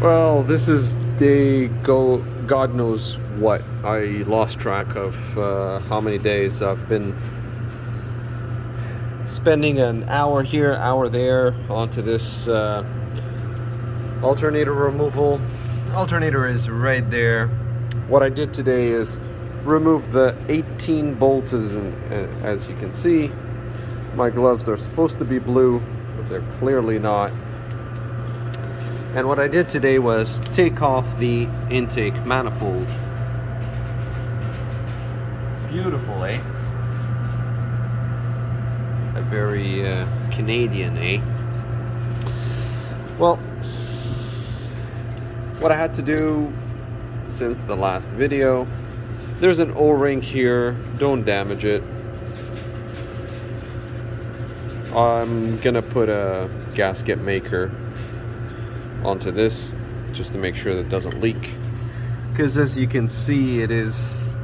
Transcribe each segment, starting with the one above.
Well, this is day go God knows what. I lost track of how many days I've been spending an hour here, hour there onto this alternator removal. Alternator is right there. What I did today is remove the 18 bolts, as you can see. My gloves are supposed to be blue, but they're clearly not. And what I did today was take off the intake manifold. Beautiful, eh? A very Canadian, eh? Well, what I had to do since the last video, there's an O-ring here, don't damage it. I'm gonna put a gasket maker onto this just to make sure that it doesn't leak, because as you can see, it is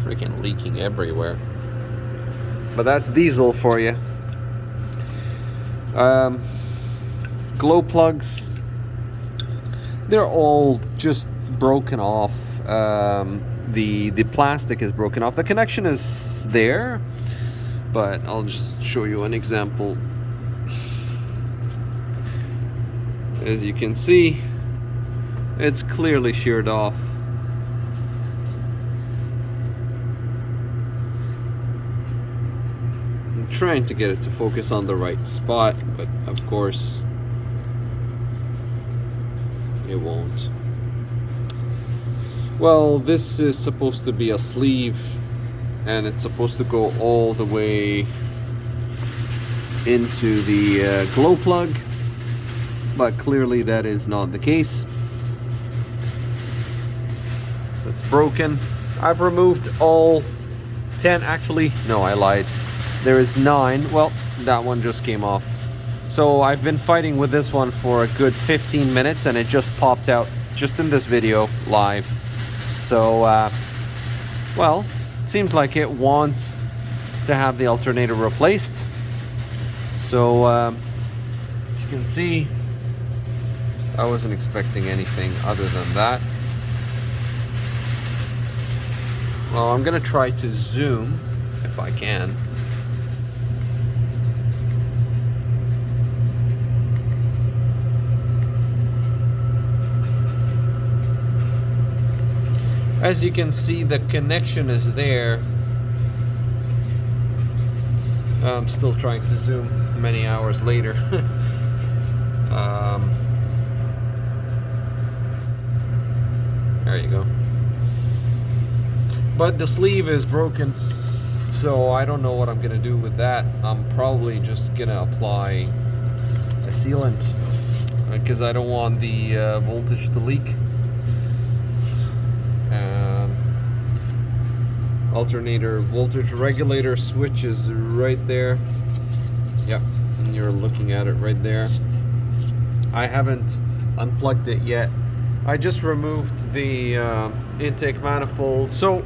freaking leaking everywhere. But that's diesel for you. Glow plugs, they're all just broken off. The plastic is broken off. The connection is there, but I'll just show you an example. As you can see, it's clearly sheared off. I'm trying to get it to focus on the right spot, but of course it won't. Well, this is supposed to be a sleeve, and it's supposed to go all the way into the glow plug, but clearly that is not the case. So it's broken. I've removed all 10, actually, no, I lied. There is 9. Well, that one just came off. So I've been fighting with this one for a good 15 minutes, and it just popped out just in this video live. So, well, it seems like it wants to have the alternator replaced. So, as you can see, I wasn't expecting anything other than that. Well, I'm gonna try to zoom if I can. As you can see, the connection is there. I'm still trying to zoom many hours later. There you go. But the sleeve is broken, so I don't know what I'm gonna do with that. I'm probably just gonna apply a sealant because I don't want the voltage to leak. Alternator voltage regulator switch is right there. Yep, you're looking at it right there. I haven't unplugged it yet. I just removed the intake manifold. So